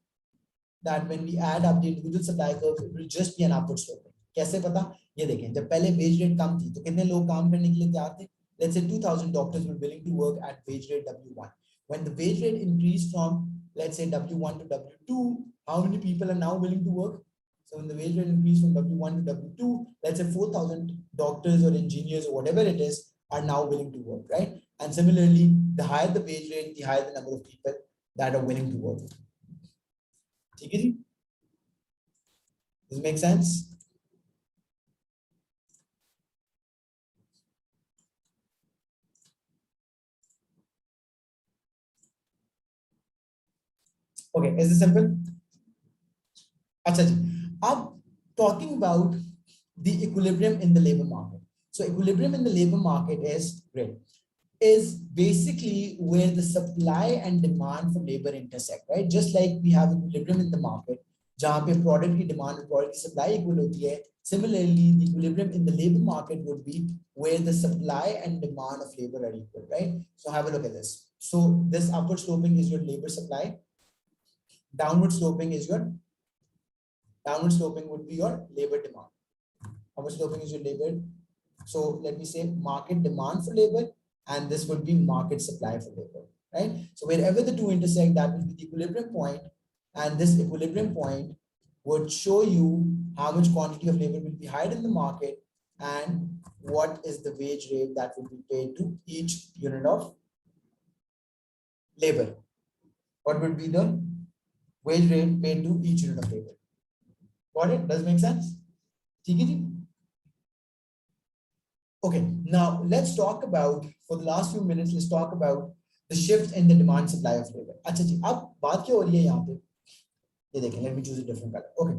that when we add up the individual supply curve, it will just be an upward sloping. कैसे पता? ये देखें, जब पहले wage rate कम थी, तो कितने लोग काम करने के लिए तैयार थे? Let's say 2,000 doctors were willing to work at wage rate W1. When the wage rate increased from, let's say, W1 to W2, how many people are now willing to work? So when the wage rate increased from W1 to W2, let's say 4,000 doctors or engineers or whatever it is are now willing to work, right? And similarly, the higher the wage rate, the higher the number of people that are willing to work. ठीक है जी? Does it make sense? Okay, is this simple? अच्छा जी. अब talking about the equilibrium in the labor market. So equilibrium in the labor market is basically where the supply and demand for labor intersect, right? Just like we have equilibrium in the market, जहाँ पे product की demand और product की supply equal होती है. Similarly, the equilibrium in the labor market would be where the supply and demand of labor are equal, right? So have a look at this. So this upward sloping is your labor supply. Downward sloping would be your labor demand. Upward sloping is your labor. So let me say market demand for labor, and this would be market supply for labor, right? So wherever the two intersect, that will be the equilibrium point, and this equilibrium point would show you how much quantity of labor will be hired in the market and what is the wage rate that will be paid to each unit of labor. What would be the wage rate paid to each unit of labor? Got it? Does it make sense? Okay, now let's talk about, for the last few minutes, let's talk about the shift in the demand supply of labor. अच्छा जी, अब बात क्या हो रही है यहाँ पे? ये देखें, let me choose a different color. Okay.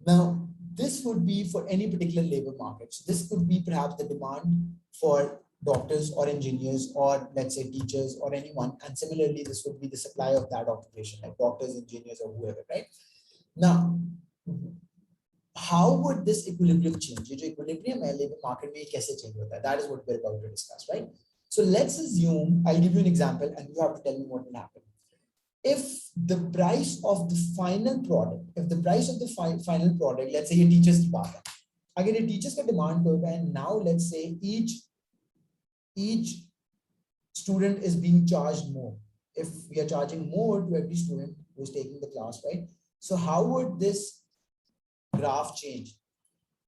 Now, this would be for any particular labor market. So this could be perhaps the demand for doctors or engineers or let's say teachers or anyone. And similarly, this would be the supply of that occupation, like doctors, engineers, or whoever, right? Now, how would this equilibrium change? ये जो equilibrium है labor market में कैसे change होता है? That is what we're about to discuss, right? So let's assume, I'll give you an example and you have to tell me what will happen. If the price of the final product, final product, let's say ये teachers की बात है, अगर ये teachers का demand curve है, now let's say each student is being charged more. If we are charging more to every student who is taking the class, right? So how would this graph change?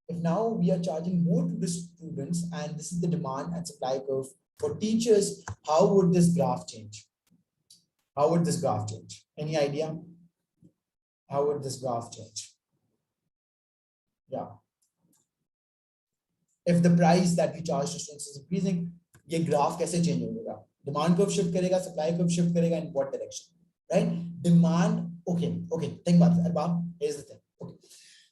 If now we are charging more to the students and this is the demand and supply curve for teachers, how would this graph change? How would this graph change? Any idea? How would this graph change? Yeah. If the price that we charge to students is increasing, ये graph कैसे change होगा? Demand curve shift करेगा, supply curve shift करेगा, in what direction? Right? Demand. Okay. Think about it. Arbab, here's the thing. Okay.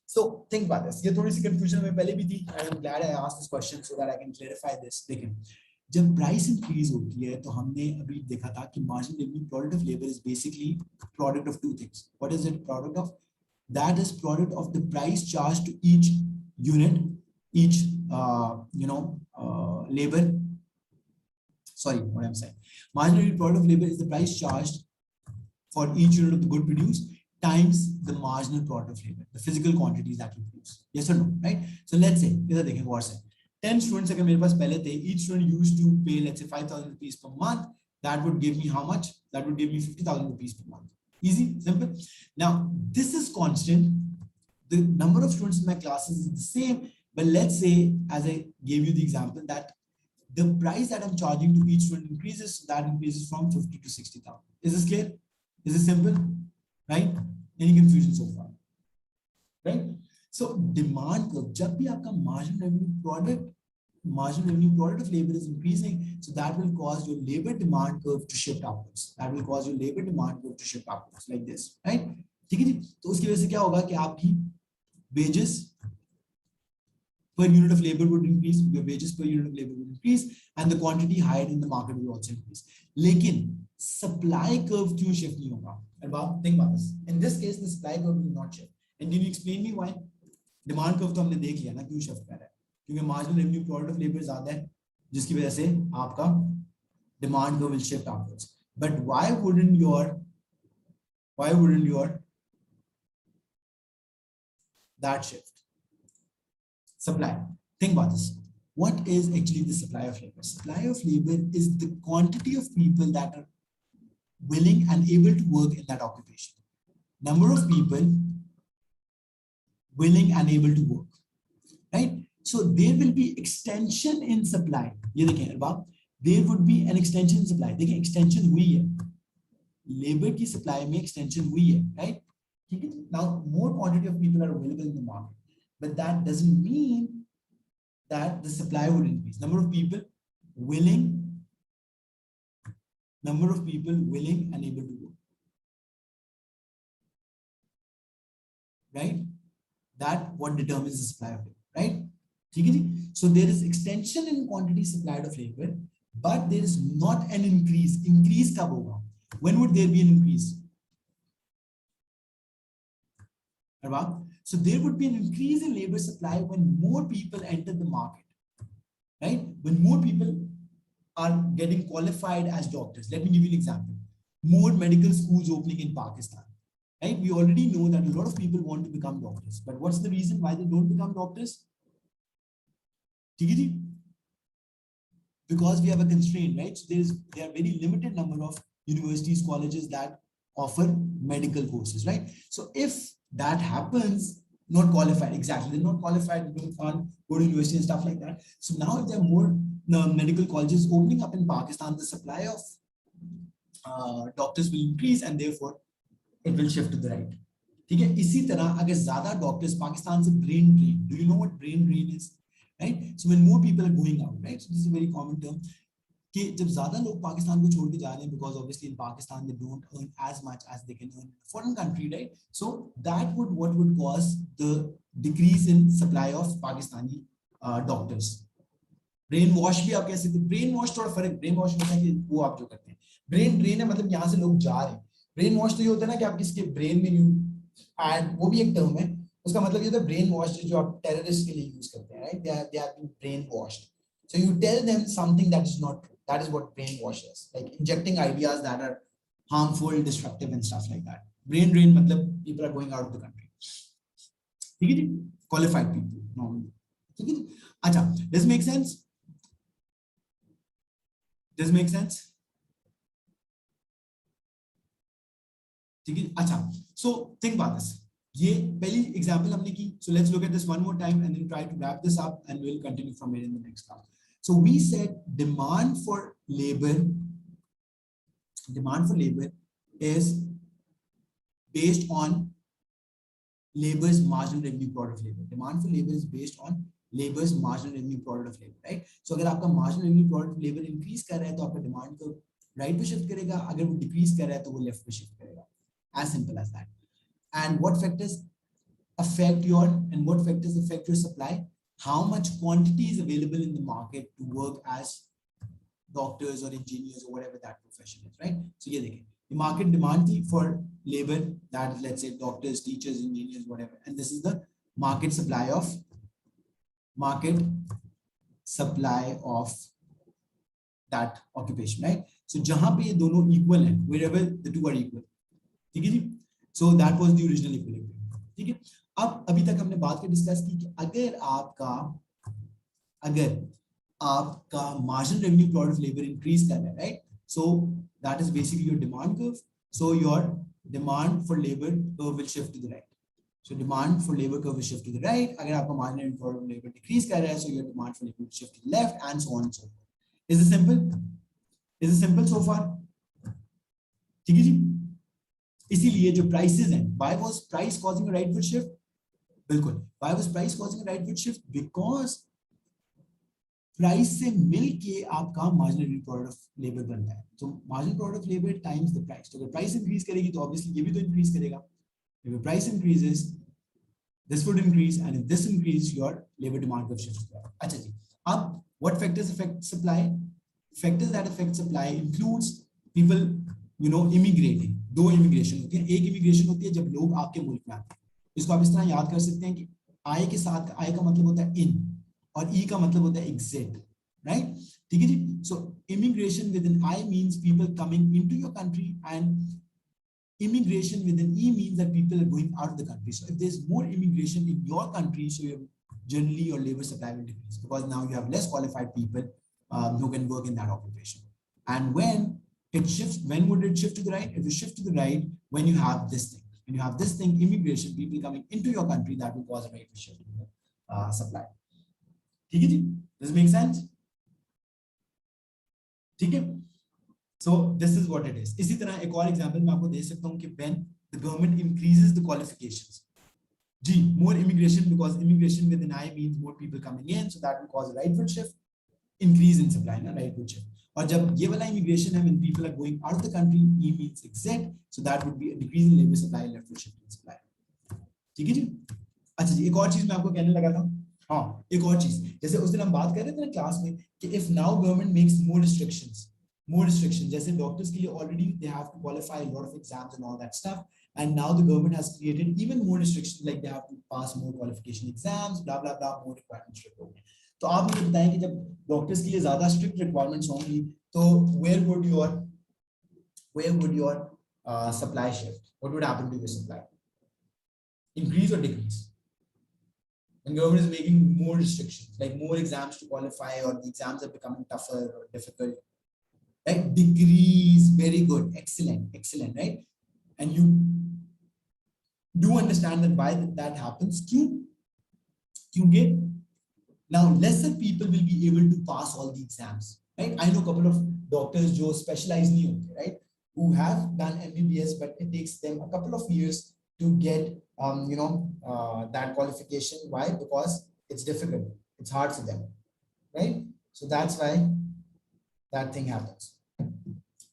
So think about this. ये थोड़ी सी confusion में पहले भी थी. I'm glad I asked this question so that I can clarify this. देखिए, जब price increase होती है, तो हमने अभी देखा था कि marginal revenue product of labor is basically product of two things. What is it product of? That is product of the price charged to each unit, each labor. Sorry, what I'm saying. Marginal product of labor is the price charged for each unit of the good produced times the marginal product of labor, the physical quantities that you produce. Yes or no, right? So let's say, इधर देखें गौर से, 10 students अगर मेरे पास पहले थे, each student used to pay, let's say 5,000 rupees per month. That would give me how much? That would give me 50,000 rupees per month. Easy, simple. Now, this is constant. The number of students in my classes is the same, but let's say, as I gave you the example, that the price that I'm charging to each student increases, so that increases from 50 to 60,000. Is this clear? Is this simple? Right? Any confusion so far? Right? So demand curve, जब भी आपका marginal revenue product of labor is increasing, so that will cause your labor demand curve to shift upwards. That will cause your labor demand curve to shift upwards like this, right? ठीक है जी। तो उसकी वजह से क्या होगा कि आपकी wages per unit of labor would increase, your wages per unit of labor would increase, and the quantity hired in the market will also increase. लेकिन supply curve क्यों shift नहीं होगा? And Bob, think about this. In this case, the supply curve will not shift. And can you explain me why? Demand curve तो हमने देख लिया ना क्यों shift कर रहा है? क्योंकि marginal revenue product of labor ज़्यादा है, जिसकी वजह से आपका demand curve will shift upwards. But why wouldn't your that shift? Supply. Think about this. What is actually the supply of labor? Supply of labor is the quantity of people that are willing and able to work in that occupation. Number of people willing and able to work, right? So there will be extension in supply. ये देखें Arbab, there would be an extension in supply. देखें extension हुई है, labor की supply में extension हुई है, right? ठीक है? Now more quantity of people are available in the market, but that doesn't mean that the supply would increase. Number of people willing and able to work, right? That what determines the supply of labor, right? So there is extension in quantity supplied of labor, but there is not an increase. Increase kab hoga? When would there be an increase? So there would be an increase in labor supply when more people enter the market, right? When more people are getting qualified as doctors. Let me give you an example. More medical schools opening in Pakistan, right? We already know that a lot of people want to become doctors, but what's the reason why they don't become doctors? Because we have a constraint, right? So there are very limited number of universities, colleges that offer medical courses, right? So if that happens, not qualified, exactly, they're not qualified, they can't go to university and stuff like that. So now if there are more medical colleges opening up in Pakistan, the supply of doctors will increase and therefore it will shift to the right. ठीक है? इसी तरह अगर ज्यादा doctors Pakistan से brain drain, do you know what brain drain is? Right? So when more people are going out, right? So this is a very common term. कि जब ज्यादा लोग पाकिस्तान को छोड़ के जा रहे हैं, because obviously in Pakistan they don't earn as much as they can earn in a foreign country, right? So that would cause the decrease in supply of Pakistani doctors. Brain wash भी आप कह सकते हैं. Brain wash थोड़ा फर्क. Brain wash होता है कि वो आप जो करते हैं. ब्रेन ड्रेन है मतलब यहाँ से लोग जा रहे हैं. ब्रेन वॉश तो ये होता है ना कि आप किसी के ब्रेन में यू एंड वो भी एक टर्म है. उसका मतलब ये होता है ब्रेन वॉश जो आप टेररिस्ट के लिए यूज करते हैं, right? They are being brainwashed. So you tell them something that is not true. That is what brainwash is. Like injecting ideas that are harmful, disruptive and stuff like that. Brain drain matlab people are going out of the country. ठीक है जी? Qualified people normally. ठीक है जी? अच्छा, does it make sense? Does it make sense? ठीक है. अच्छा, so think about this. ये पहली एग्जांपल हमने की. So let's look at this one more time and then try to wrap this up and we'll continue from here in the next class. So we said demand for labor is based on labor's marginal revenue product of labor. Demand for labor is based on labor's marginal revenue product of labor, right? So अगर आपका marginal revenue product of labor increase कर रहा है तो आपका demand को right पे shift करेगा. अगर वो decrease कर रहा है तो वो left पे shift करेगा. As simple as that. And what factors affect your supply? How much quantity is available in the market to work as doctors or engineers or whatever that profession is, right? So ये देखें, the market demand for labor, that is, let's say doctors, teachers, engineers, whatever, and this is the market supply of that occupation, right? So जहाँ पे ये दोनों equal हैं, wherever the two are equal, ठीक है जी? So that was the original equilibrium, ठीक है? अब अभी तक हमने बात कर डिस्कस की कि अगर आपका marginal revenue product of labor increase कर रहा है, right? So that is basically your demand curve. So your demand for labor curve will shift to the right. So demand for labor curve will shift to the right. अगर आपका marginal revenue product of labor decrease कर रहा है, so your demand for labor will shift to the left, and so on and so forth. Is it simple? Is it simple so far? ठीक है जी? इसीलिए जो prices हैं, why was price causing a rightward shift? बिल्कुल. Why was price causing a rightward shift? Because price से मिलके आपका marginal revenue product of labor बनता है. So marginal product of labor times the price. तो अगर price increase करेगी तो obviously ये भी तो increase करेगा, If your price increases, this would increase, and if this increase, your labor demand curve shifts. अच्छा जी. अब what factors affect supply? Factors that affect supply includes people, immigrating. दो immigration होती है. एक immigration होती है जब लोग आपके मुल्क में आते हैं. इसको आप इस तरह याद कर सकते हैं कि आय के साथ आय का मतलब होता है in और e का मतलब होता है exit, right? ठीक है जी. So immigration within I means people coming into your country, and immigration within E means that people are going out of the country. So if there's more immigration in your country, so generally your labor supply will decrease because now you have less qualified people who can work in that occupation. And when it shifts, when would it shift to the right? It will shift to the right when you have this thing. When you have this thing, immigration, people coming into your country, that will cause a rate shift in the supply. ठीक है जी? Does it make sense? ठीक है? So this is what it is. इसी तरह एक और example मैं आपको दे सकता हूं कि when the government increases the qualifications. Ji, more immigration because immigration within I means more people coming in, so that will cause a rightward shift, increase in supply, ना rightward shift. और जब ये वाला immigration है when people are going out of the country, E means exit, so that would be a decrease in labor supply, leftward shift in supply. ठीक है जी? अच्छा जी, एक और चीज मैं आपको कहने लगा था. हाँ, एक और चीज, जैसे उस दिन हम बात कर रहे थे ना क्लास में कि if now government makes more restrictions, जैसे डॉक्टर्स के लिए already they have to qualify a lot of exams and all that stuff, and now the government has created even more restrictions, like they have to pass more qualification exams, blah blah blah, more requirements strict हो गए. तो आप मुझे बताएं कि जब doctors के लिए ज्यादा स्ट्रिक्ट रिक्वायरमेंट्स होंगी तो where would your supply shift? What would happen to your supply? Increase or decrease? When government is making more restrictions, like more exams to qualify, or the exams are becoming tougher or difficult, right? Decrease. Very good. Excellent, right? And you do understand that why that happens. Kyunki now lesser people will be able to pass all the exams, right? I know a couple of doctors who specialize in hote, right? Who have done MBBS, but it takes them a couple of years to get that qualification. Why? Because it's difficult. It's hard for them, right? So that's why that thing happens.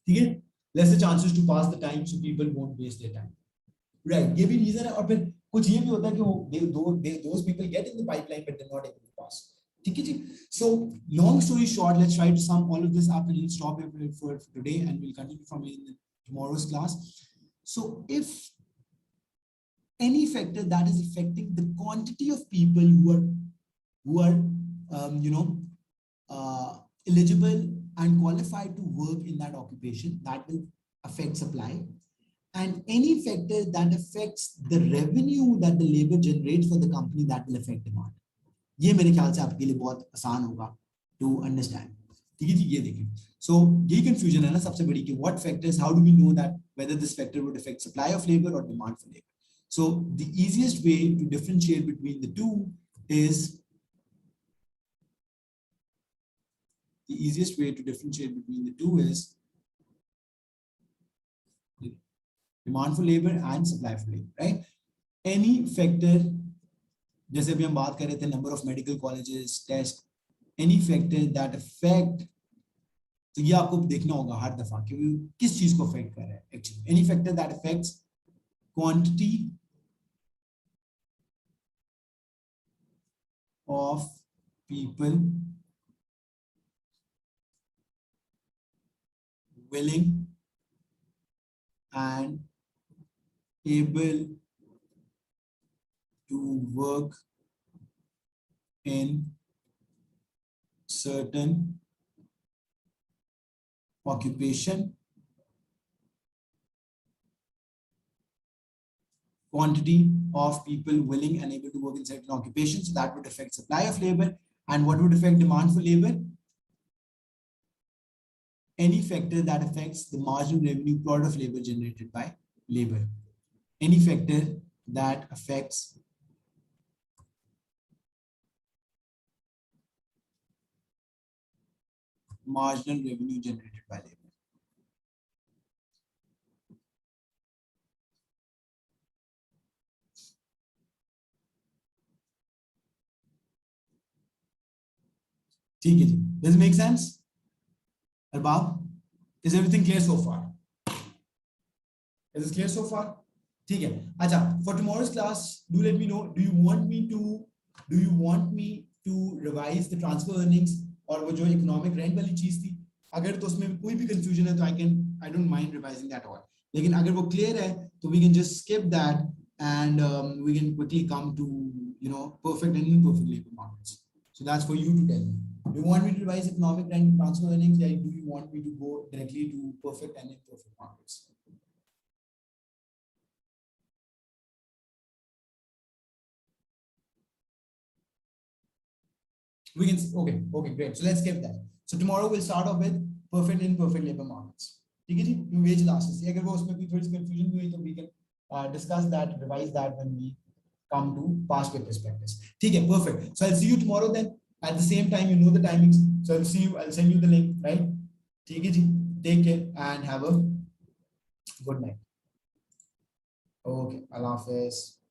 Okay? Lesser chances to pass the time, so people won't waste their time. Right? ये भी reason है, और फिर कुछ ये भी होता है कि those people get in the pipeline but they're not able to pass. ठीक है जी? So long story short, let's try to sum all of this up and we'll stop here for today and we'll continue from in tomorrow's class. So if any factor that is affecting the quantity of people who are eligible and qualified to work in that occupation, that will affect supply. And any factor that affects the revenue that the labor generates for the company, that will affect demand. ये मेरे ख्याल से आपके लिए बहुत आसान होगा to understand. ठीक है जी? ये देखिए. So यही confusion है ना सबसे बड़ी कि what factors, how do we know that whether this factor would affect supply of labor or demand for labor? So the easiest way to differentiate between the two is demand for labor and supply for labor, right? Any factor, जैसे अभी हम बात कर रहे थे number of medical colleges, test, any factor that affect, तो ये आपको देखना होगा हर दफा कि किस चीज को affect कर रहा है actually. Any factor that affects quantity of people willing and able to work in certain occupation, quantity of people willing and able to work in certain occupations, so that would affect supply of labor. And what would affect demand for labor? Any factor that affects the marginal revenue product of labor generated by labor. Any factor that affects marginal revenue generated by labor. ठीक है जी? Does it make sense? Arbab, is everything clear so far? Is it clear so far? ठीक है. अच्छा, for tomorrow's class, do let me know, do you want me to revise the transfer earnings और वो जो economic rent वाली चीज थी, अगर तो उसमें कोई भी confusion है तो I don't mind revising that all. लेकिन अगर वो clear है तो we can just skip that and we can quickly come to perfect and imperfect labor markets. So that's for you to tell me. Do you want me to revise economic rent and transfer earnings, or do you want me to go directly to perfect and imperfect markets? We can, okay, great. So let's skip that. So tomorrow we'll start off with perfect and imperfect labor markets. ठीक है जी, wage elasticity. अगर वो उसमें भी थोड़ी सी confusion हुई तो we can discuss that, revise that when we come to past papers practice. ठीक है, perfect. So I'll see you tomorrow then. At the same time, you know the timings. So I'll see you. I'll send you the link, right? ठीक है जी. Take care and have a good night. Okay, Allah Hafiz.